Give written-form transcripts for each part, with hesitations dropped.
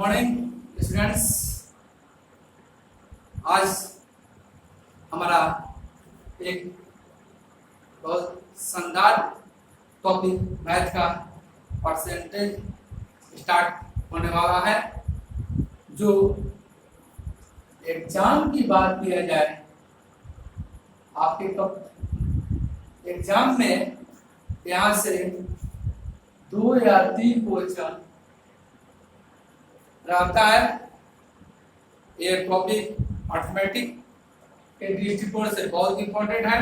Morning students. आज हमारा एक बहुत शानदार टॉपिक मैथ का परसेंटेज स्टार्ट होने वाला है। जो एग्जाम की बात किया जाए, आपके एग्जाम में यहाँ से 2 या 3 क्वेश्चन रहता है। ये टॉपिक मैथमेटिक्स के दृष्टिकोण से बहुत इंपॉर्टेंट है।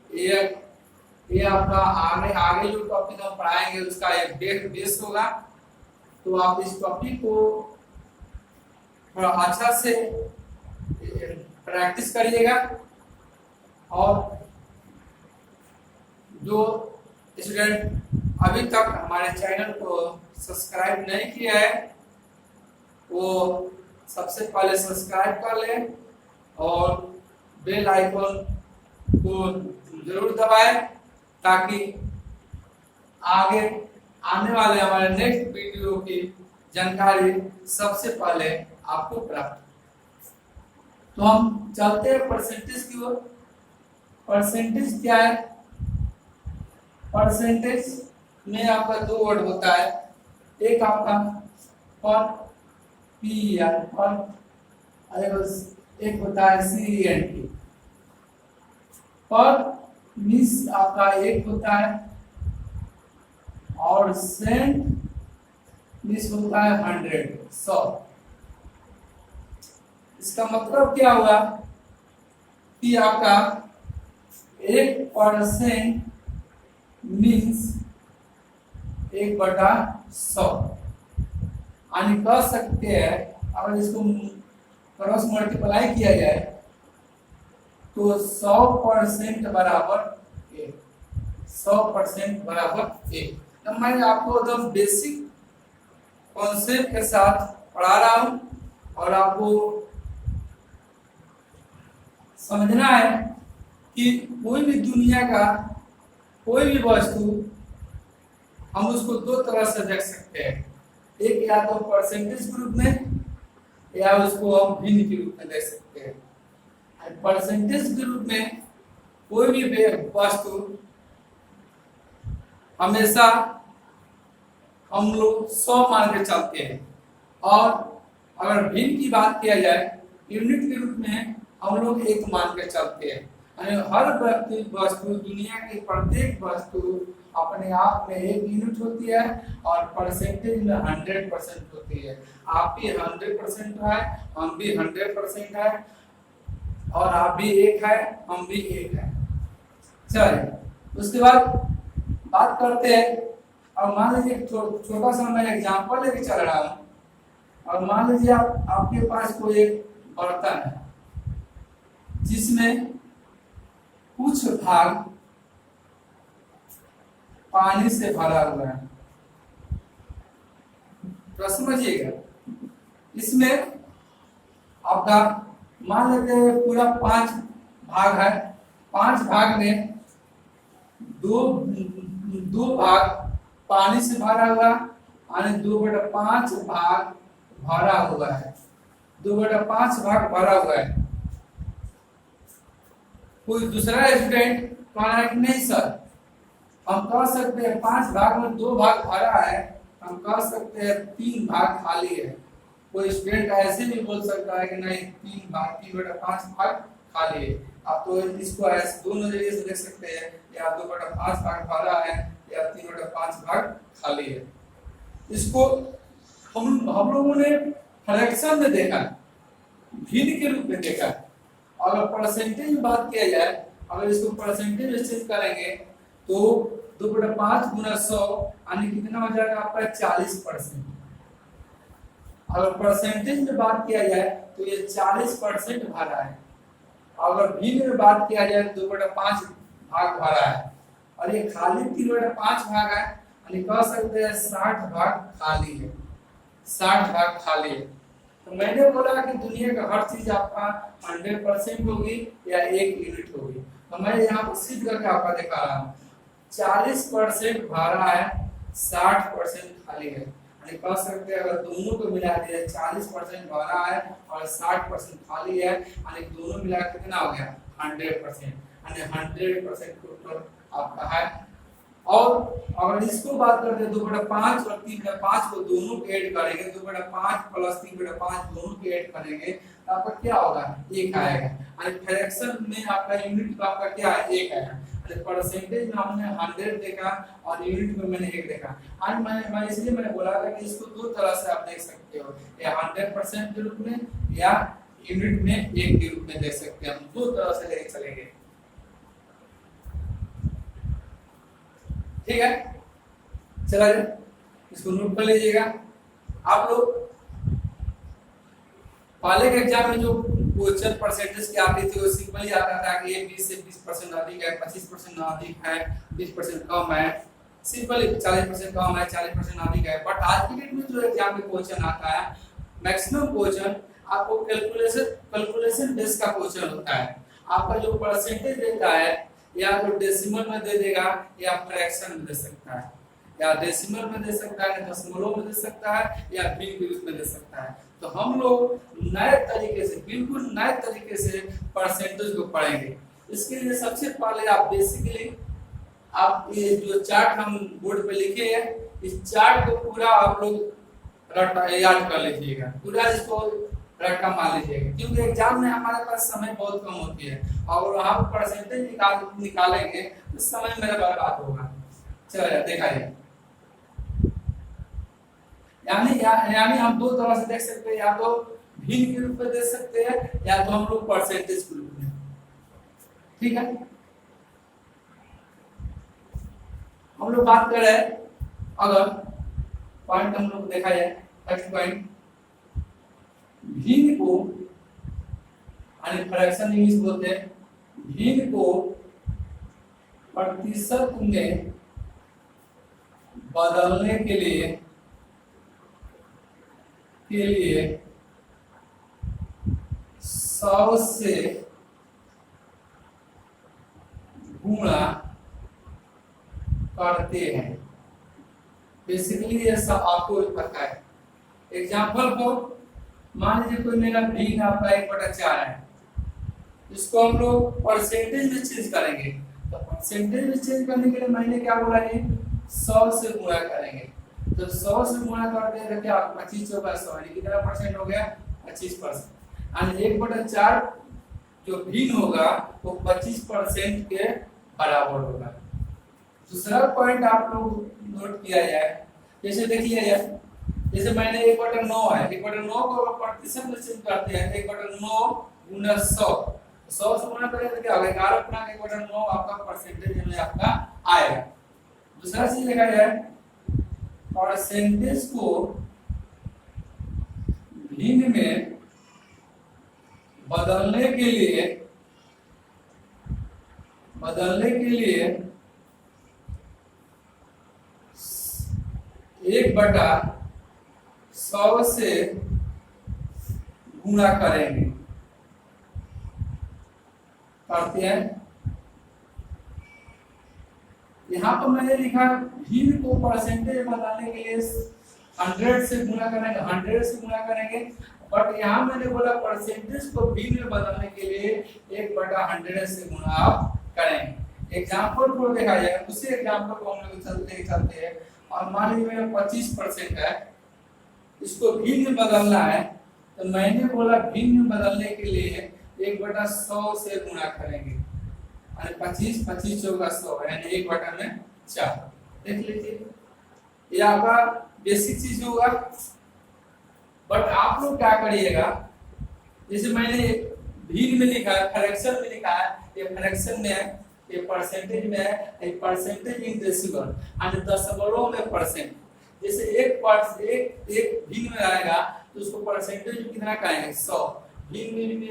ये आपका आगे जो टॉपिक हम पढ़ाएंगे उसका एक बेस होगा। तो आप इस टॉपिक को थोड़ा अच्छा से प्रैक्टिस करिएगा। और जो स्टूडेंट अभी तक हमारे चैनल को सब्सक्राइब नहीं किया है वो सबसे पहले सब्सक्राइब कर लें और बेल आइकन को जरूर दबाएं ताकि आगे आने वाले हमारे नेक्स्ट वीडियो की जानकारी सबसे पहले आपको प्राप्त हो। तो हम चलते हैं परसेंटेज की ओर। परसेंटेज क्या है? परसेंटेज में आपका 2 वर्ड होता है। एक आपका पर एक होता है CENT। पर मिस आपका एक होता है और सेंट मिस होता है 100। इसका मतलब क्या हुआ कि आपका 1% मीन्स 1/100। यानी कह सकते हैं अगर इसको क्रॉस मल्टीप्लाई किया जाए तो 100% बराबर 1। 100% बराबर 1। तो मैं आपको एकदम बेसिक कॉन्सेप्ट के साथ पढ़ा रहा हूं और आपको समझना है कि कोई भी दुनिया का कोई भी वस्तु हम उसको 2 तरह से देख सकते हैं। एक या तो परसेंटेज के रूप में या उसको हम भिन्न के रूप में देख सकते हैं। परसेंटेज के रूप में कोई भी वस्तु हमेशा हम लोग 100 मान के चलते हैं। और अगर भिन्न की बात किया जाए यूनिट के रूप में हम लोग 1 मान के चलते हैं। यानी हर वस्तु दुनिया की प्रत्येक वस्तु अपने आप में 1 यूनिट होती है और परसेंटेज में 100% होती है। आप भी 100% है, हम भी 100% है और आप भी 1 है, हम भी 1 है। चलिए उसके बाद बात करते हैं। और मान लीजिए छोटा सा मैं एग्जांपल लेके चल रहा हूँ। और मान लीजिए आपके पास कोई एक बर्तन है जिसमें कुछ भाग पानी से भरा हुआ है। तो समझिएगा, इसमें आपका मान लीजिए पूरा 5 भाग है। 5 भाग में दो भाग पानी से भरा हुआ यानी 2/5 भाग भरा हुआ है। 2/5 भाग भरा हुआ है। कोई दूसरा स्टूडेंट कह रहा है कि नहीं सर, हम कह सकते हैं 5 भाग में 2 भाग भरा है, हम कह सकते हैं 3 भाग खाली है। कोई स्टूडेंट ऐसे भी बोल सकता है कि नहीं 3/5 भाग खाली है। आप तो इसको ऐसे 2 नजरिए से देख सकते हैं, या 2/5 भाग भरा है या 3/5 भाग खाली है। इसको हम लोगों ने फ्रैक्शन में देखा, भिन्न के रूप में देखा। अगर परसेंटेज में बात किया जाए, अगर इसको परसेंटेज में चेंज करेंगे तो 2/5 × 100 यानी कितना हो जाएगा आपका 40%। अगर परसेंटेज में बात किया जाए तो ये 40% भरा है। अगर भिन्न में बात किया जाए 2/5 भाग भरा है और ये खाली 3/5 भाग है, यानी कह सकते हैं 60 भाग खाली है। 60 भाग खाली है। तो मैंने बोला कि दुनिया का हर चीज आपका 100% होगी या 1 यूनिट होगी। तो मैं यहाँ पर सिद्ध करके आपका दिखा रहा हूँ। 40% भरा है, 60% खाली है। यानी कह सकते हैं अगर दोनों को मिला दिया 40% भरा है और 60% खाली है, यानी दोनों मिला के कितना हो गया 100%, यानी 100% टोटल आपका है। और अगर इसको बात करते हैं 2/5 और 3/5 को दोनों को ऐड करेंगे, 2/5 प्लस 3/5 दोनों को ऐड करेंगे तो आपका क्या होगा 1 आएगा, यानी फ्रैक्शन में आपका यूनिट का आपका क्या है 1 आएगा। परसेंटेज में हमने 100 देखा और यूनिट में मैंने 1 देखा। आज मैं इसलिए मैंने बोला था कि इसको दो तरह से आप देख सकते हो, या 100% के रूप में या यूनिट में 1 के रूप में देख सकते हैं, हम दो तरह से लेके चलेंगे। ठीक है, चला जाए, इसको नोट कर लीजिएगा आप लोग। पहले के एग्जाम में जो क्वेश्चन परसेंटेज की आती थी वो सिंपली आता था कि ये 20 से 20% अधिक है, 25% अधिक है, 20% कम है, सिंपली 40% कम है, 40% अधिक है। बट आज की डेट में जो एग्जाम में क्वेश्चन आता है, मैक्सिमम क्वेश्चन आपको कैलकुलेशन बेस का क्वेश्चन होता है। आपका जो परसेंटेज देता है या तो डेसिमल में दे देगा या फ्रैक्शन में दे सकता है, या डेसिमल में दे सकता है, दशमलव में दे सकता है, या भिन्न के रूप में दे सकता है। तो हम लोग नए तरीके से, बिल्कुल नए तरीके से परसेंटेज को पढ़ेंगे। इसके लिए सबसे पहले आप बेसिकली आप ये जो चार्ट हम बोर्ड पे लिखे हैं, इस चार्ट को पूरा आप लोग रटा याद कर लीजिएगा, पूरा इसको रट्टा मान लीजिएगा, क्योंकि एग्जाम में हमारे पास समय बहुत कम होती है और हम परसेंटेज निकालेंगे तो समय मेरा बर्बाद होगा। चलिए देखा जाए, यानी हम दो तरह से देख सकते हैं, या तो भिन्न के रूप में देख सकते हैं या तो हम लोग परसेंटेज के रूप में। ठीक है, हम लोग बात कर रहे हैं, अगर पॉइंट हम लोग देखा जाए, फर्स्ट पॉइंट भिन्न को यानी फ्रैक्शन इंग्लिश बोलते हैं, भिन्न को प्रतिशत में बदलने के लिए 100 से गुणा करते हैं। बेसिकली ये सब आपको पता है। एग्जाम्पल को मान लीजिए कोई मेरा भिन्न आपका 1/4 है, इसको हम लोग परसेंटेज में चेंज करेंगे। तो परसेंटेज में चेंज करने के लिए मैंने क्या बोला है 100 से गुणा करेंगे। तो 100 से गुणा करते हैं तो क्या 25 × 100 यानी कितना परसेंट हो गया 25%। यानी 1/4 जो भिन्न होगा वो 25% के बराबर होगा। दूसरा पॉइंट आप लोग नोट किया जाए, जैसे देख लिया जाए, जैसे मैंने 1/9 है, 1/9 को प्रतिशत में चेंज करते हैं, 1/9 × 100, 100 से गुणा करेंगे तो क्या होगा 11/1/9 आपका परसेंटेज में आपका आएगा। दूसरा चीज देखा जाए, परसेंटेज को भिन्न में बदलने के लिए 1/100 से गुणा करेंगे, करते हैं। यहाँ पर मैंने लिखा भिन्न को परसेंटेज बदलने के लिए 100 से गुणा करेंगे, 100 से गुणा करेंगे, बट यहाँ मैंने बोला परसेंटेज को भिन्न में बदलने के लिए 1/100 से गुणा आप करेंगे। एग्जाम्पल को देखा जाए, उसी एग्जाम्पल को हम लोग चलते हैं और मान लीजिए मेरा 25% है, इसको भिन्न में बदलना है, तो मैंने बोला भिन्न में बदलने के लिए 1/100 से गुणा करेंगे, यानी 25 25 × 100 यानी 1/4। देख लीजिए, ये आपका बेसिक चीज होगा। बट आप लोग क्या करिएगा, जैसे मैंने भिन्न में लिखा है, फ्रैक्शन में लिखा है, ये फ्रैक्शन में है, ये परसेंटेज में है, ये परसेंटेज इन डेसिमल यानी दशमलव में परसेंट। जैसे एक भिन्न में आएगा तो उसको परसेंटेज कितना कहेंगे 100, भिन्न में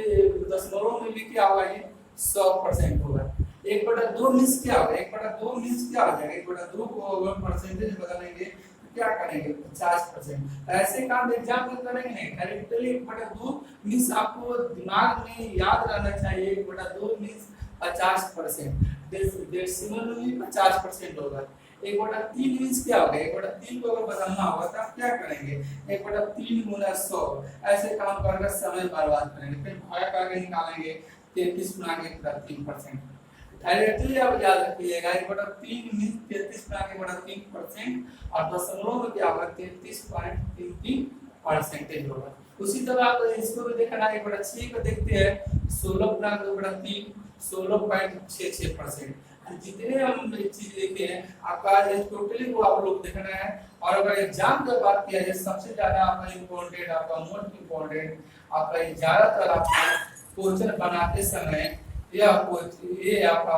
दशमलव में भी क्या होगा ये 100% होगा। 1/2 मींस क्या होगा, 1/2 मींस क्या हो जाएगा, 1/2 को अगर परसेंटेज बदलेंगे तो क्या करेंगे 50%। ऐसे काम एग्जाम में करेंगे नहीं, डायरेक्टली 1/2 मींस आपको दिमाग में याद रहना चाहिए 1/2 मींस 50%, डेसिमल में भी 50% होगा। एक बटा तीन मीन्स क्या होगा, एक बटा तीन को अगर बदलना होगा तो आप क्या करेंगे, एक बटा तीन गुना 100 ऐसे काम करके समय बर्बाद करेंगे, फिर भाग करके निकालेंगे 33 गुना के 3%। डायरेक्टली आप याद रखिएगा एक बटा तीन मीन्स 33 गुना के बटा 3% और दशमलव में क्या होगा 33.33% होगा। उसी तरह आप इसको भी देखना है, एक बटा 6 को देखते हैं 16 गुना 2 बटा 3 16.66%। जितने हम चीज देखे हैं आपका ये टोटली को आप लोग देखना है। और अगर एग्जाम की बात किया जाए सबसे ज्यादा आपका इम्पोर्टेंट आपका मोस्ट इम्पोर्टेंट आपका ज्यादातर आपका क्वेश्चन बनाते समय ये आपका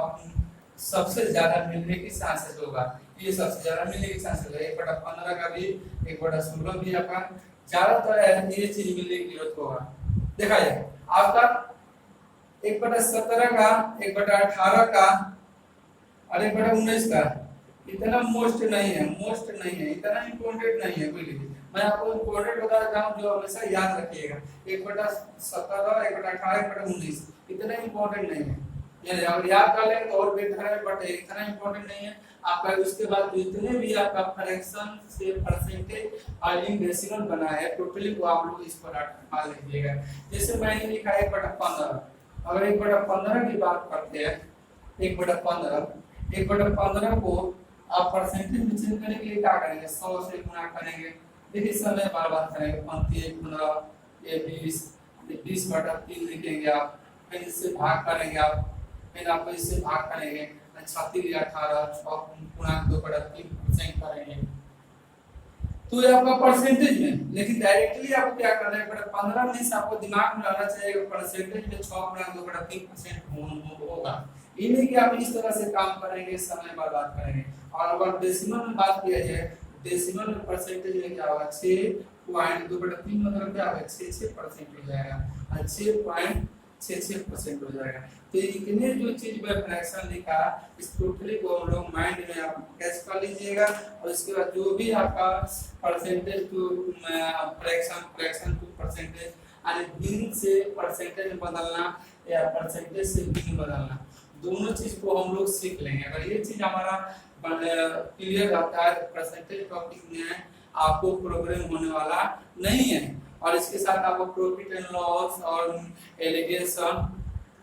सबसे ज्यादा मिलने की चांसेस होगा, ये सबसे ज्यादा मिलने की चांसेस होगा। 1/15 का भी 1/16 भी आपका ज्यादातर ये चीज मिलने की जरूरत होगा। देखा जाए आपका 1/17 का 1/18 का और 1/19 का इतना मोस्ट नहीं है, इतना इम्पोर्टेंट नहीं है। कोई मैं आपको इम्पोर्टेंट बता देता हूँ जो हमेशा याद रखिएगा, 1/17 1/18 1/19 इतना इम्पोर्टेंट नहीं है। यानी अगर याद कर लेंगे तो और बेहतर है, बट इतना इम्पोर्टेंट नहीं है आपका। उसके बाद जितने भी आपका फ्रैक्शन से परसेंटेज और डेसिमल बना है टोटली को आप लोग इस पर मान लीजिएगा। जैसे मैंने लिखा है 1/15, अगर 1/15 की बात करते हैं 1/15 को आप परसेंटेज में चेंज करने के लिए क्या करेंगे 100 से गुना करेंगे। देखिए समय बार करेंगे 35 15 ये 20/3 लिखेंगे आप, फिर इससे भाग करेंगे आप, फिर आप इससे भाग करेंगे 36 या 18 गुना 2/3% करेंगे। तो ये आपका परसेंटेज में, लेकिन डायरेक्टली आपको क्या करना है 1/15 मींस आपको दिमाग में रहना चाहिए परसेंटेज में 6 गुना 2/3% होगा। ये नहीं कि आप इस तरह से काम करेंगे समय बर्बाद करेंगे। और अगर डेसिमल में बात किया जाए डेसिमल में परसेंटेज में क्या होगा 6.2/3 मतलब क्या होगा 66% हो जाएगा, 6.66% हो जाएगा। तो इतने जो चीज में फ्रैक्शन लिखा इस टोटली को हम लोग माइंड में आप कैच कर लीजिएगा। और इसके बाद जो भी आपका percentage to fraction to percentage यानी बिगिनिंग से परसेंटेज में बदलना या परसेंटेज से बिगिनिंग बदलना, दोनों चीज को हम लोग सीख लेंगे। अगर ये चीज हमारा क्लियर रहता है परसेंटेज टॉपिक में आपको प्रॉब्लम होने वाला नहीं है। और इसके साथ आपको प्रॉफिट एंड लॉस और एलिगेशन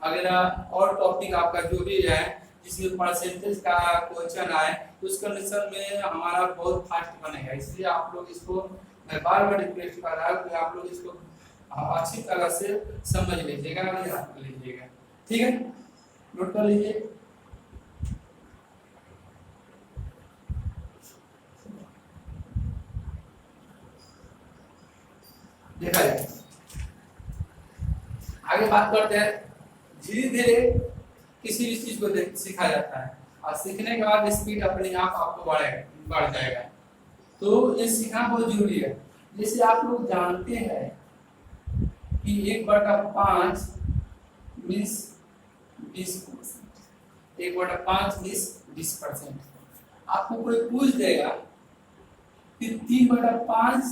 वगैरह और टॉपिक आपका जो भी है जिसमें परसेंटेज का क्वेश्चन आए उस कंडीशन में हमारा बहुत फास्ट बनेगा। इसलिए आप लोग इसको मैं बार-बार रिक्वेस्ट कर रहा हूं कि आप लोग इसको अच्छी तरह से समझ लीजिएगा और याद कर लीजिएगा। ठीक है, नोट कर लीजिए। देखा जाए आगे बात करते हैं। धीरे धीरे किसी भी चीज को सीखा जाता है और सीखने के बाद स्पीड अपने आप आपको बढ़ जाएगा। तो ये सीखना बहुत जरूरी है। जैसे आप लोग जानते हैं कि 1/5 मीन्स 20%, 1/5 मीन्स 20%। आपको कोई पूछ देगा कि 3/5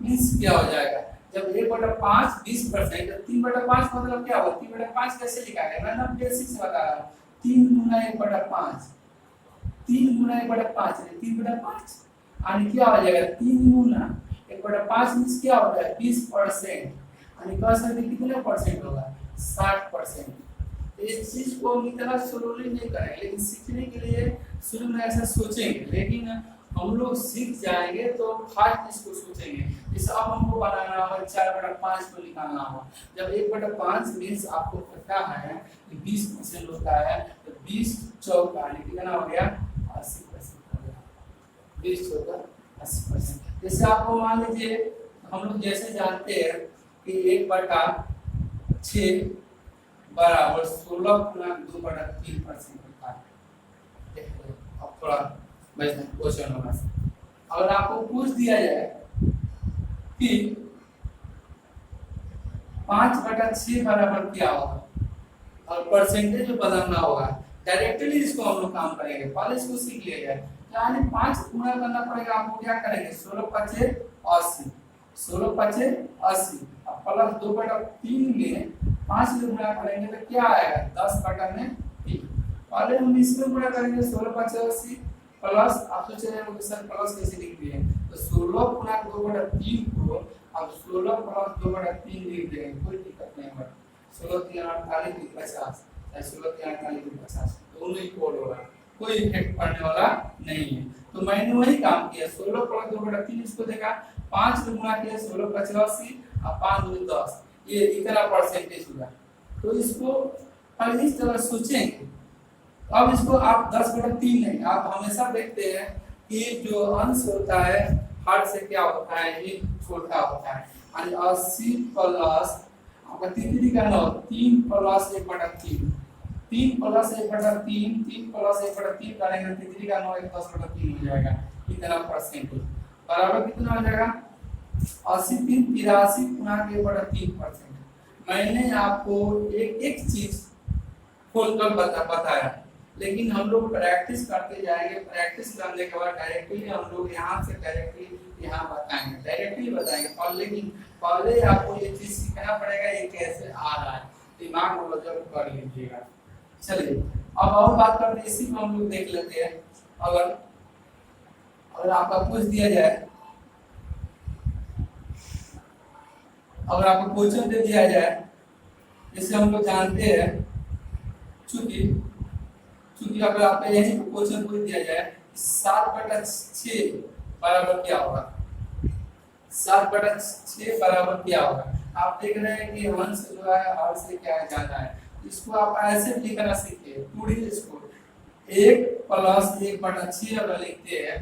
मीन्स क्या हो जाएगा। जब 1/5 20% 3/5 मतलब क्या होगा, 3/5 कैसे लिखा है मैं ना बेसिक से बता रहा हूँ। 3 गुना 1/5 3 गुना 1/5 3/5 यानी क्या हो जाएगा 3 गुना 1/5 मीन्स क्या होता है 20%। यानी कह सकते कितने परसेंट होगा 60%। इस चीज को हम इतना स्लोली नहीं करेंगे, लेकिन सीखने के लिए शुरू में ऐसा सोचेंगे, लेकिन हम लोग सीख जाएंगे तो फास्ट इसको सोचेंगे। जैसे अब हमको बनाना होगा 4/5 को निकालना होगा। जब 1/5 मीन्स आपको पता है कि 20% होता है तो 20 चौका कितना हो गया 80% हो गया। 20 चौका 80%। जैसे आपको मान लीजिए हम लोग जैसे जानते हैं कि 1/6 बराबर 16 गुना 2/3% होता है। अब थोड़ा क्वेश्चन होगा, अगर आपको पूछ दिया जाए कि 5/6 बराबर क्या होगा और परसेंटेज में बदलना होगा, डायरेक्टली इसको हम लोग काम करेंगे। पहले इसको सीख लिया जाए, यानी 5 गुना करना पड़ेगा। आपको क्या करेंगे 16×5 80, 16×5 80 अब प्लस 2/3 में 5 से गुना करेंगे तो क्या आएगा 10/3। पहले हम इसमें गुणा करेंगे 16×5 80 प्लस आप सोच रहे हो सर प्लस कैसे लिख दिए, तो 16 गुणा 2/3 को अब 16 प्लस 2/3 लिख देंगे, कोई दिक्कत नहीं है। 16 3 48 50, 16 3 48 50 दोनों इक्वल होगा, कोई इफेक्ट पड़ने वाला नहीं है। तो मैंने वही काम किया, 16 प्लस 2/3 इसको देखा, 5 से गुणा किया 16 85 और 5 दूनी 10, ये इतना परसेंटेज हुआ। तो इसको हम इस तरह सोचेंगे। अब इसको आप 10/3 नहीं, आप हमेशा देखते हैं कि जो अंश होता है हर से क्या होता है, ये छोटा होता है। यानी 80 प्लस आपका 3 का 9, 3 प्लस 1/3, 3 प्लस 1/3, 3 प्लस 1/3 करेंगे 3 का 9 10/3 हो जाएगा, इतना परसेंटेज बराबर कितना हो जाएगा 80 3 83 गुणा 1/3%। मैंने आपको एक चीज खोलकर बताया, लेकिन हम लोग प्रैक्टिस करते जाएंगे, प्रैक्टिस करने के बाद डायरेक्टली हम लोग यहाँ से डायरेक्टली यहाँ बताएंगे, डायरेक्टली बताएंगे पर लेकिन पहले आपको ये चीज सीखना पड़ेगा ये कैसे आ रहा है, दिमाग में जरूर कर लीजिएगा। चलिए अब और बात करते हैं, इसी को हम लोग देख लेते हैं। अगर आपका पूछ दिया जाए, अगर आपको क्वेश्चन दे दिया जाए, जैसे हम लोग जानते हैं चूंकि अगर आपको यही क्वेश्चन पूछ दिया जाए 7/6 बराबर क्या होगा, 7/6 बराबर क्या होगा, आप देख रहे हैं कि अंश जो है हर से क्या ज्यादा है, इसको आप ऐसे लिखना सीखिए पूरी इसको 1 प्लस 1/6 अगर लिखते हैं,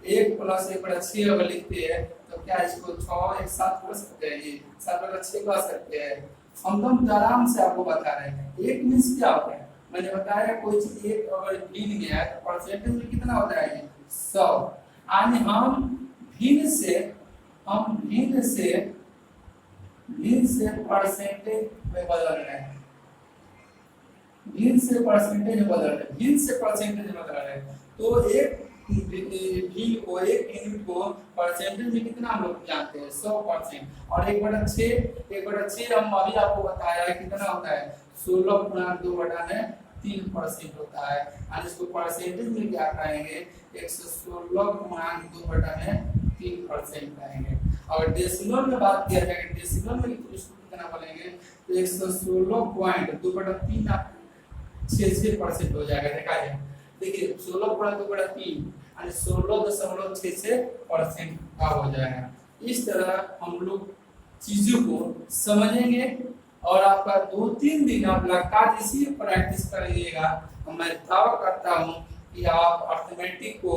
1 प्लस 1/6 अगर लिखते हैं तो क्या इसको 6 एक साथ कर सकते हैं, ये 7/6 कर सकते हैं। हम तो आराम से आपको बता रहे हैं। एक मीन्स क्या होता है, मैंने बताया कोई चीज एक अगर भिन्न गया है तो परसेंटेज में कितना होता है, 100। यानी हम भिन्न से परसेंटेज में बदल रहे हैं, भिन्न से परसेंटेज में बदल रहे हैं। तो एक भिन्न को, एक यूनिट को परसेंटेज में कितना हम लोग जानते हैं 100%, और 1/6 हम अभी आपको बताया कितना होता है 16 गुणा 2/3% होता है। और इसको परसेंटेज में क्या कहेंगे 116 गुणा 2/3% कहेंगे। और डेसिमल में बात किया जाएगा, डेसिमल में इसको कितना बोलेंगे तो 116.2/3 66% हो जाएगा। देखा जाए, देखिए 16 गुणा 2/3 यानी 16.66% का हो जाएगा। इस तरह हम लोग चीजों को समझेंगे और आपका 2-3 दिन आप लगातार इसी प्रैक्टिस करिएगा। मैं दावा करता हूँ कि आप अर्थमेटिक को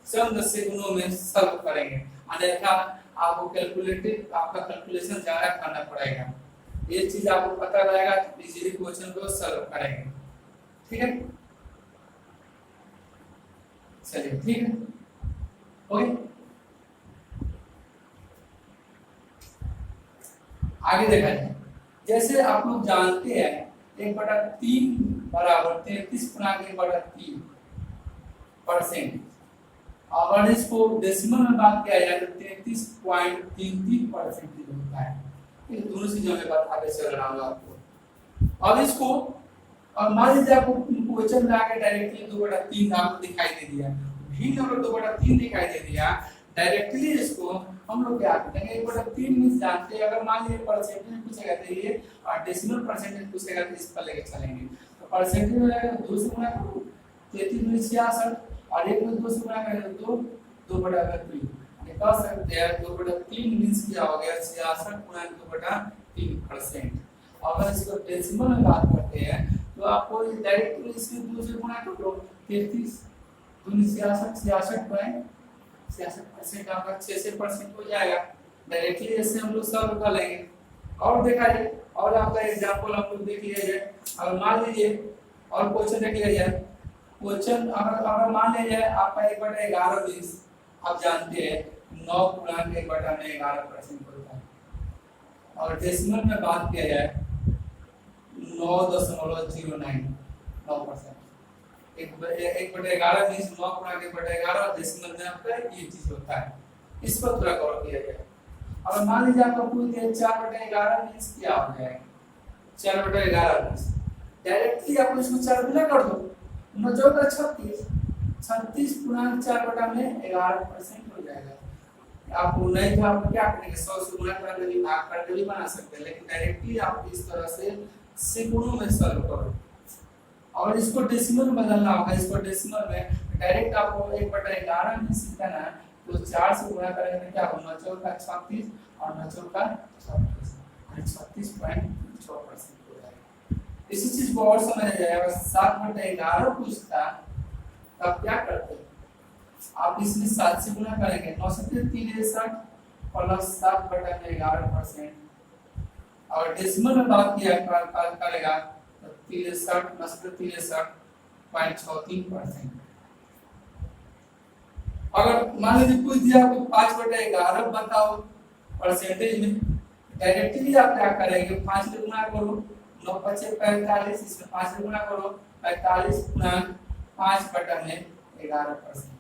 चंद सेकंडों में सॉल्व करेंगे, अन्यथा आपको आपका कैलकुलेशन ज्यादा करना पड़ेगा। ये चीज आपको पता रहेगा तो इजीली क्वेश्चन को सॉल्व करेंगे। ठीक है, चलिए ठीक है, ओके आगे देखा जाए। जैसे आप लोग जानते हैं 1/3 बराबर 33 गुणा 1/3%। अगर इसको डेसिमल में बात किया जाए तो 33.33% होता है। ये दोनों चीजों में बात आगे चल रहा हूँ आपको। अब इसको अब मान लीजिए आपको क्वेश्चन में आके डायरेक्टली 2/3 आपको दिखाई दे दिया, भिन्न अगर 2/3 दिखाई दे दिया, डायरेक्टली इसको हम लोग क्या करेंगे 1/3 मींस जानते हैं। अगर मान लीजिए परसेंटेज पूछेगा तो ये और डेसिमल परसेंटेज पूछेगा तो इस पर लेके चलेंगे। तो परसेंटेज में रहेगा 2 से गुणा करो 33 में 66 और 1 में 2 से गुणा करेंगे तो 2/3 निकाल सकते हैं। 2/3 मींस क्या हो गया 66 गुणा 2/3%। अगर इसको डेसिमल में बात करते हैं तो आपको डायरेक्टली इसके 2 से गुणा करो 33 दूनी 66% आपका 66% हो जाएगा। डायरेक्टली ऐसे हम लोग सॉल्व कर लेंगे। और देखा जाए और आपका एग्जांपल हम लोग देख लिया जाए। अगर मान लीजिए और क्वेश्चन देख लिया जाए, क्वेश्चन अगर मान लीजिए आपका 1/11 मींस आप जानते हैं 9 गुणा 1/11% होता है। और डेसिमल में बात किया जाए 9.09%। 1/11 मींस 9 गुणा 1/11 डेसिमल में आपका ये चीज होता है। इस पर थोड़ा गौर किया जाए। और मान लीजिए आपका पूछ दिया 4/11 मींस क्या हो जाएगा 4/11 मींस डायरेक्टली आप इसको 4 गुना कर दो 9 × 36 36.4/11% हो जाएगा। आपको नहीं तो आप क्या करेंगे, 100 से गुणा करके भी भाग करके भी बना सकते हैं, लेकिन डायरेक्टली आप इस तरह से सैकड़ों में सॉल्व करो। और इसको डेसिमल में बदलना होगा। इसको डेसिमल में डायरेक्ट आपको 1/11 में सीखना है, तो 4 से गुणा करेंगे तो क्या होगा, 9 चौक का 36 और 9 चौक का 36, 36.6% हो जाएगा। इसी चीज को और समझ जाएगा। 7/11 पूछता तब क्या करते हैं, आप इसमें 7 से गुणा करेंगे, 9 से 63 प्लस 7/11%। और डेसिमल में बात किया करेगा तो 63.63% अगर मान लीजिए पूछ दिया आपको 5/11 बताओ परसेंटेज में, डायरेक्टली आप क्या करेंगे, 5 से गुणा करो, 9 5 45, इसमें 5 से गुणा करो, 45 गुणा 5/11%।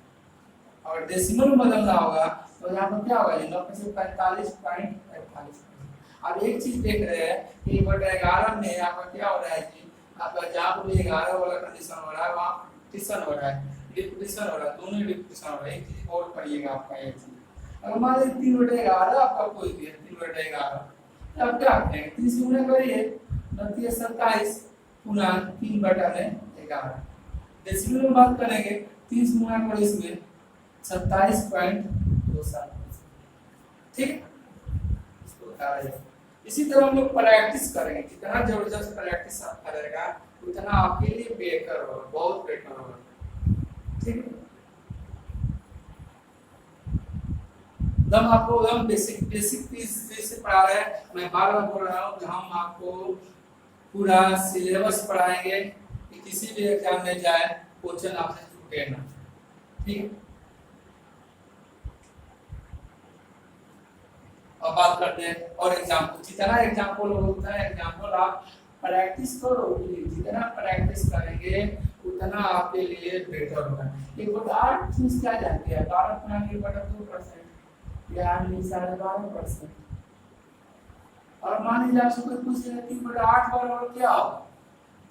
और डेसिमल में बदलना होगा तो यहाँ पर क्या होगा, 9 5 45.45। अब एक चीज देख रहे हैं कि 1/11 में यहाँ पर क्या हो रहा है जी, आपका जहाँ पर 11 वाला कंडीशन हो रहा है वहाँ रिपीटिशन हो रहा है, रिपीटिशन हो रहा है, दोनों रिपीटिशन हो रहा है। एक चीज और पढ़िएगा आपका एक चीज, अगर मान लीजिए 3/11 आपका कोई दिया 3/11, तो आप क्या करेंगे, 3 से गुणा करिए, 27 गुणा 3/11। डेसिमल में बात करेंगे, 3 से गुणा करो इसमें 27.27, ठीक। इसको बता रहे हैं। इसी तरह हम लोग प्रैक्टिस करेंगे, जितना जबरदस्त प्रैक्टिस आप करेगा उतना आपके लिए बेहतर होगा, बहुत बेहतर होगा, ठीक है। आपको एकदम बेसिक चीज से पढ़ा रहे हैं। मैं बार बार बोल रहा हूँ कि हम आपको पूरा सिलेबस पढ़ाएंगे कि किसी भी एग्जाम में जाए क्वेश्चन आपसे छूटे ना, ठीक है। अब बात करते हैं और एग्जाम्पल, जितना एग्जाम्पल होता है एग्जाम्पल आप प्रैक्टिस करो, जितना प्रैक्टिस करेंगे उतना आपके लिए बेटर होगा। एक बड़ा चीज क्या जानती है, 12.2% यानी 12.5%। और मान लीजिए आपसे कोई पूछे 3/8 बराबर क्या होगा,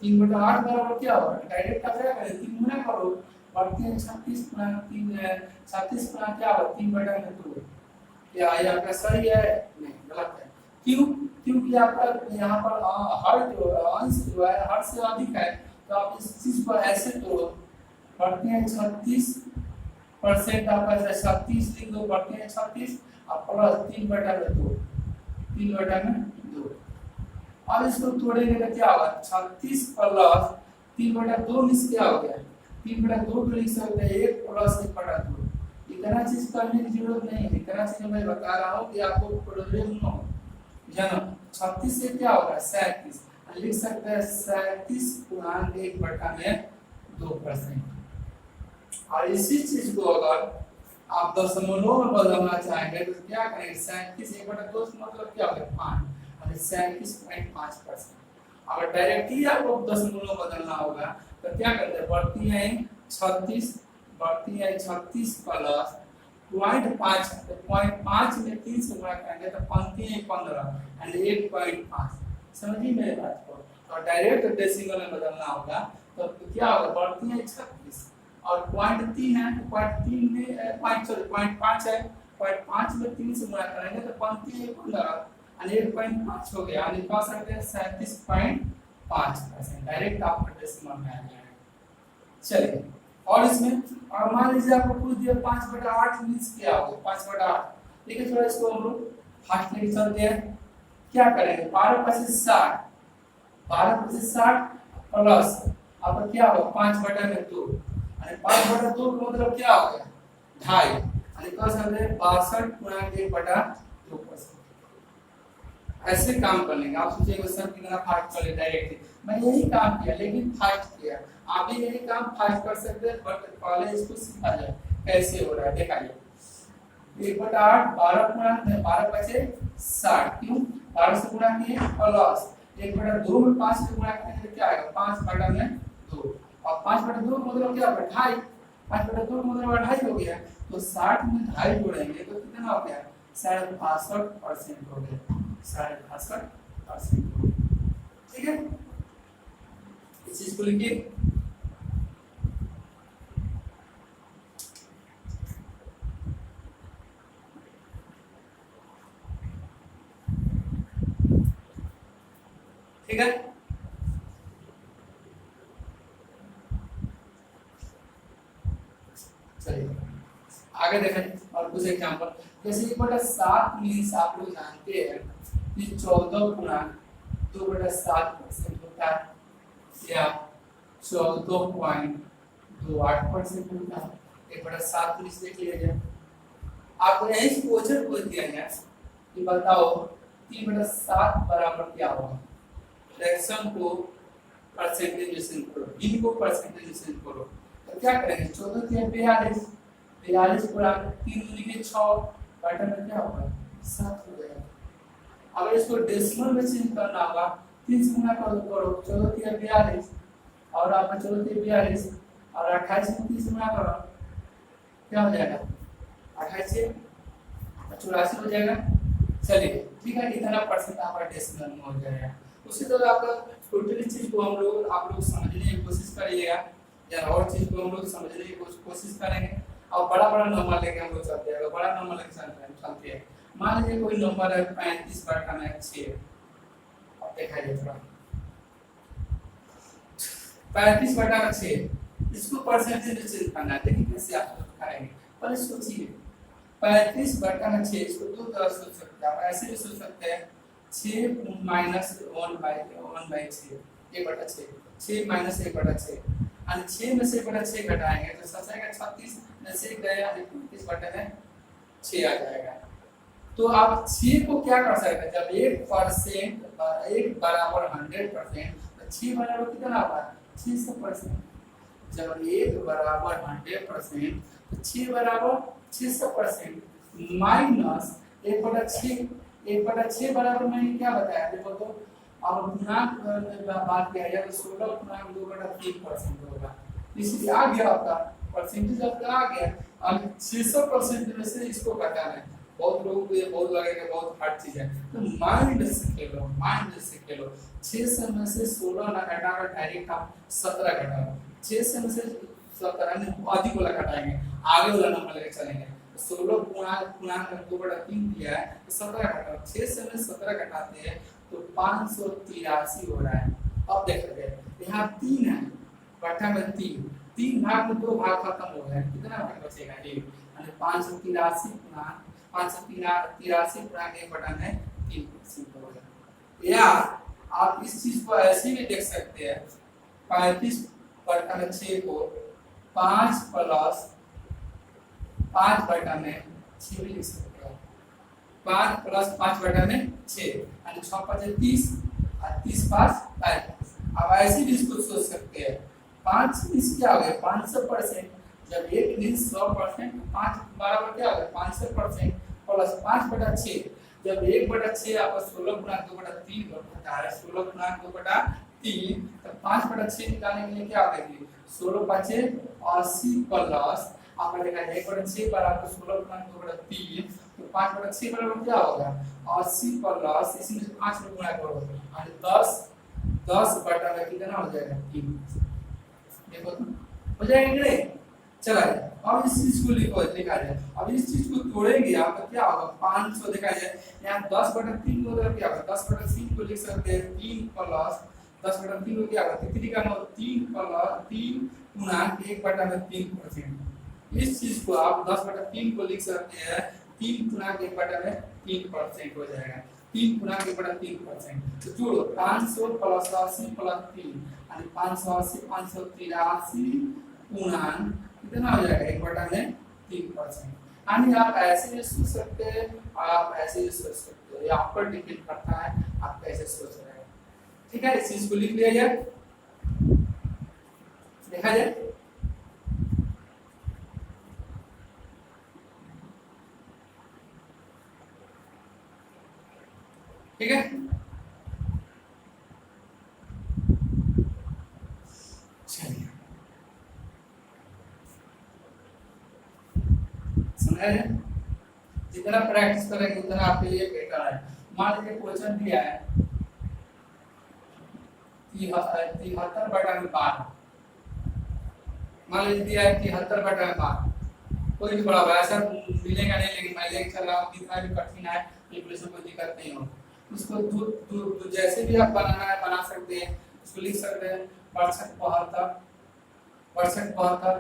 3/8 बराबर क्या होगा, डायरेक्ट आप क्या करें, 3 गुना करो, बढ़ती है 36 गुना 3, 36 गुना क्या होगा 3/2। क्या ये आपका सही है, नहीं गलत है। क्यों, क्योंकि आपका यहाँ पर हर जो अंश जो है हर से अधिक है, तो आप इस चीज को ऐसे तोड़ो, बढ़ते हैं 36% आपका 36 लिख दो, बढ़ते हैं 36 और प्लस 3/2, 3/2। और इसको तोड़ेंगे तो क्या होगा, 36 प्लस 3/2 मिस क्या हो गया, 3/2 को लिख सकते हैं 1 प्लस 1/2। इतना चीज करने की जरूरत नहीं है, इतना चीज मैं बता रहा हूँ कि आपको प्रॉब्लम न हो। जन्म 36 से क्या होगा 37, लिख सकते हैं 37 गुणा 1/2%। और इसी चीज को अगर आप दशमलव में बदलना चाहेंगे तो क्या करेंगे, 37 1/2 मतलब क्या होगा 5, और 37.5%। अगर डायरेक्टली आपको दशमलव बदलना होगा तो क्या करते हैं, बढ़ती है 36, बढ़ती है 36 प्लस 0.5, तो 0.5 में 3 से गुणा करेंगे तो पंक्ति है 15 एंड 1.5। समझिए मेरे बात को। और डायरेक्ट डेसिमल में बदलना होगा तो क्या होगा, बढ़ती है 36 और 0.3 है तो 0.3 में 0.5 है, 0.5 में 3 से गुणा करेंगे तो पंक्ति है 15 एंड 1.5 हो गया, यानी कह सकते हैं 37.5%। डायरेक्ट आपका डेसिमल में आ जाएगा। चलिए और इसमें, और मान लीजिए आपको पूछ दिया 5/8 मींस क्या होगा, 5/8। देखिए थोड़ा इसको हम लोग फास्ट लेके चलते हैं। क्या करेंगे, 12 × 60, 12 × 60 प्लस आपका क्या होगा 5/2, यानी 5/2 का मतलब क्या हो गया 2.5, यानी कह सकते हैं 62 गुणा 1/2%। ऐसे काम कर लेंगे। आप सोचिएगा सर कितना फास्ट कर ले, डायरेक्ट मैं यही काम किया लेकिन फास्ट किया, आप भी यही काम फास्ट कर सकते हैं, बट पहले इसको सीखा जाए कैसे हो रहा है। दिखाइए 1/8, 12 × 60, क्यों 12 से गुणा किए प्लस 1/2 में 5 से गुणा करेंगे तो क्या आएगा 5/2, और 5/2 मतलब क्या होगा 2.5, 5/2 मतलब 2.5 हो गया, तो 60 में 2.5 जोड़ेंगे तो कितना हो गया 65% हो गया, 65%। ठीक है, इस चीज को लिखिए। ठीक है। चलिए आगे देखें और कुछ एग्जांपल। जैसे 1/7 मीन्स आप लोग जानते हैं कि 14 गुना 2/7% होता है या 14.28% होता है। 1/7 मीन्स देख लिया जाए। आपको यही क्वेश्चन को दिया गया कि बताओ 3/7 बराबर क्या होगा। फ्रैक्शन को परसेंटेज में चेंज करो, इनको परसेंटेज में चेंज करो। तो क्या करेंगे 14 के 42 42 पूरा 3 लिखे 6 बटा में क्या होगा 7 हो जाएगा। अगर इसको डेसिमल में चेंज करना होगा 3 से गुणा करो 14 के 42 और आपका 14 के 42 और 28 में 3 से गुणा करो क्या हो जाएगा 28 से 84 हो जाएगा। चलिए ठीक है, इतना परसेंट आपका डेसिमल में हो जाएगा। उसी तरह आपका टोटली चीज को हम लोग आप लोग समझने की कोशिश करिएगा या और चीज को हम लोग समझने की कोशिश करेंगे और बड़ा बड़ा नंबर लेके हम लोग चलते हैं। बड़ा नंबर लेके चलते हैं। मान लीजिए कोई नंबर है 35/6। अब देखा जाए थोड़ा 35/6 इसको परसेंटेज में चेंज करना है। देखिए कैसे आप लोग करेंगे। पहले सोचिए 35/6 इसको दो तरह से सोच सकते हैं। आप ऐसे भी सोच सकते हैं 6 - 1/6 1/6 6 - 1/6 और 6 में से 1/6 घटाएंगे तो सच आएगा 36 में से गया 35/6 आ जाएगा। तो आप 6 को क्या कर सकते हैं जब 1% 1 बराबर 100% तो 6 बराबर कितना होगा 600%। जब 1 बराबर 100% तो 6 बराबर 600% माइनस 1/6 1/6 बराबर मैंने क्या बताया देखो। तो अब गुणांक बात किया जाए तो 16.2/3% होगा। इसलिए आ गया आपका परसेंटेज आपका आ गया। अब 600% में से इसको घटाना है। बहुत लोगों को ये बहुत लगेगा बहुत हार्ड चीज है। तो माइंड से खेलो 6 से में से 16 ना घटाकर डायरेक्ट आप 17 घटाओ। 6 से में से 17 ने अधिक वाला घटाएंगे आगे वाला नंबर लेके चलेंगे। 16 गुणा 2/3 दिया है तो 17 घटाओ। 6 से में 17 घटाते हैं तो 583 हो रहा है। अब देखिए यहाँ 3 है बटा में 3 भाग में 2 भाग खत्म हो गए कितना भाग बचेगा 1 यानी 583 गुणा 1/3% हो गया। या आप इस चीज को ऐसे भी देख सकते हैं 35/6 को 5 + 5/6 भी लिख सकते हैं। 5 + 5/6 यानी 6 × 5 = 30 और 30 × 5 = 35। अब ऐसे भी इसको सोच सकते हैं 5 इस क्या हो गया 500%। जब 1 मींस 100% 5 बराबर क्या हो गया 500% प्लस 5/6। जब 1/6 आपका 16 × 2/3 होता है 16 × 2/3 तो 5/6 निकालने के लिए क्या होगी 16 × 5 = 80 प्लस आपका देखा 1/6 बराबर 16 × 2/3 तो 5/6 बराबर क्या होगा 80 प्लस इसमें 5 में गुणा करो और 10 बटा में कितना हो जाएगा 3। देखो तो हो जाएगा कि नहीं। चला अब इस चीज को लिखा जाए। अब इस चीज को तोड़ेंगे आपका क्या होगा 500 देखा जाए यहाँ 10/3 को क्या होगा 10/3 को लिख सकते हैं 3 प्लस 10/3 को क्या होगा 3 का 9 3 प्लस 3 गुणा 1/3%। इस चीज को आप 10/3 को लिख सकते हैं 3 गुणा 1/3% हो जाएगा 3 गुणा 1/3%। तो जोड़ो 500 प्लस 80 प्लस 3 यानी 580 583 गुणा कितना हो जाएगा 1/3%। यानी आप ऐसे भी सोच सकते हैं आप ऐसे भी सोच सकते हो। ये आप पर डिपेंड करता है आप कैसे सोच रहे हैं। ठीक है इस चीज को लिख लिया जाए देखा जाए। ठीक है चलिए समझा है। जितना प्रैक्टिस करेंगे उतना आपके लिए बेटर है। मान लीजिए क्वेश्चन दिया है 73/12 मान लीजिए दिया है 73/12 कोई भी बड़ा ऐसा मिलेगा नहीं लेकिन मैं लेके चल रहा हूँ कितना भी कठिन है कोई दिक्कत नहीं हो। इसको जैसे भी आप बनाना है बना सकते हैं। इसको लिख सकते हैं 62 62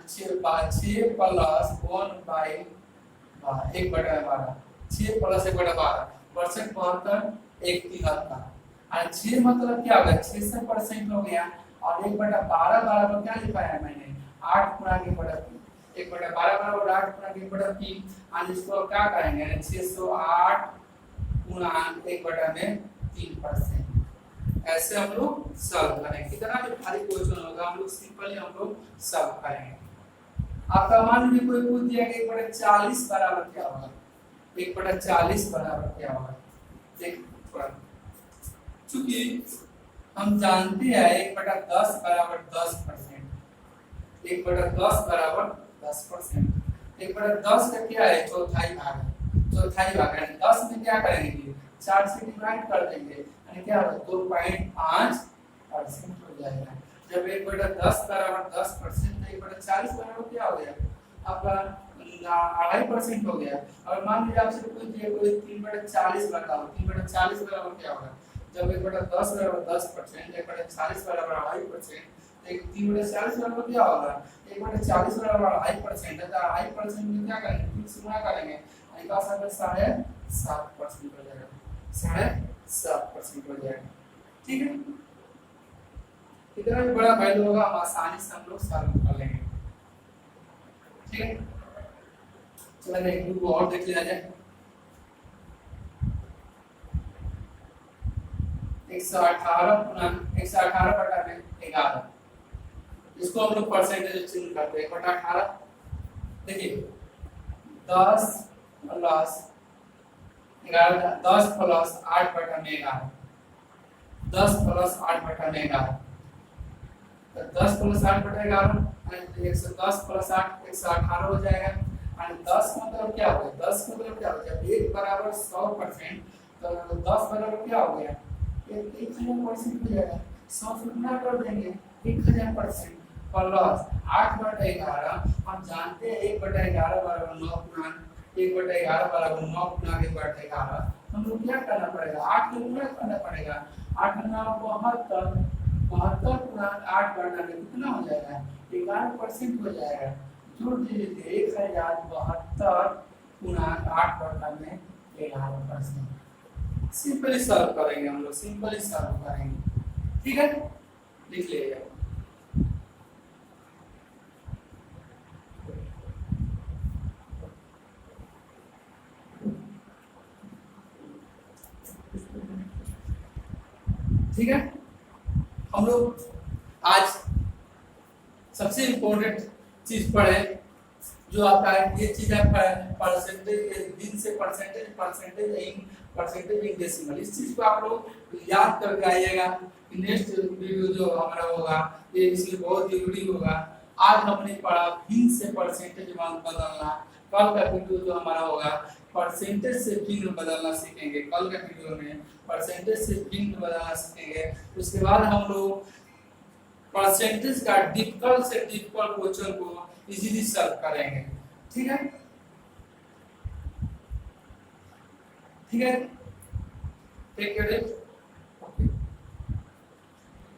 6 प्लस 1/12 6 प्लस 1/12 62 1 73 और 6 मतलब क्या होगा 6 से परसेंट हो गया और 1/12 12 को क्या लिखा है मैंने 8 गुणा 1/3 1/12 बराबर 8 गुणा 1/3 और इसको क्या करेंगे 608 गुणा 1/3%। ऐसे हम लोग सॉल्व करेंगे। कितना भी भारी क्वेश्चन होगा हम लोग सिंपली हम लोग सॉल्व करेंगे। आपका मान लीजिए कोई पूछ दिया कि 1/40 बराबर क्या होगा 1/40 बराबर क्या होगा देख चूंकि हम जानते हैं 1/10 बराबर 10% 1/10 बराबर 10% 1/10 का क्या है चौथाई भाग है 10 में क्या करेंगे 4 से डिवाइड कर देंगे यानी क्या होगा 2.5% हो जाएगा। जब 1/10 बराबर 10% तो 1/40 बराबर क्या हो गया आपका 2.5% हो गया। और मान लीजिए आपसे पूछ दिया कोई 3/40 बताओ 3/40 बराबर क्या होगा जब 1/10 बराबर 10% 1/40 बराबर 2.5% तो 3/40 बराबर क्या होगा 1/40 बराबर 2.5% है तो 2.5% में क्या करेंगे 3 से गुणा करेंगे यानी का आंसर 7.5% हो जाएगा 7.5% हो जाएगा। ठीक है इतना भी बड़ा वैल्यू होगा हम आसानी से हम लोग सॉल्व कर लेंगे। ठीक है चलिए एक ग्रुप और देख लिया जाए 118/11 इसको हम लोग परसेंटेज चिन्ह करते हैं 1/18 देखिए 10 प्लस 11 10 प्लस 8/11 10 प्लस 8/11 तो 10 प्लस 8/11 110 प्लस 8 118 हो जाएगा और 10 मतलब क्या हो गया 10 मतलब क्या हो गया जब 1 बराबर 100% तो 10 बराबर क्या हो गया 1000% हो जाएगा 100 से गुणा कर देंगे 1000% प्लस 8/11 हम जानते हैं 1/11 बराबर 9 गुना 1/11 बराबर 9 गुना 1/11 हम लोग क्या करना पड़ेगा 8 से गुणा करना पड़ेगा 8 9 72 72 गुना 8 करना कितना हो जाएगा 11% हो जाएगा जोड़ दीजिए 1072 गुना 8 बढ़ता में 11%। सिंपली सॉल्व करेंगे हम लोग सिंपली सॉल्व करेंगे। ठीक है लिख लीजिए ठीक है हम लोग आज सबसे इम्पोर्टेंट चीज पढ़े जो आपका ये चीज है परसेंटेज दिन से परसेंटेज इन डेसिमल इस चीज को आप लोग याद करके आइएगा। नेक्स्ट वीडियो जो हमारा होगा ये इसलिए बहुत जरूरी होगा। आज हमने पढ़ा भिन्न से परसेंटेज बदलना कल का वीडियो जो हमारा होगा परसेंटेज से भिन्न बदलना सीखेंगे कल के वीडियो में परसेंटेज से भिन्न बदलना सीखेंगे। उसके बाद हम लोग परसेंटेज का डिफिकल्ट से डिफिकल्ट क्वेश्चन को इजीली सॉल्व करेंगे। ठीक है ठीक है टेक केयर।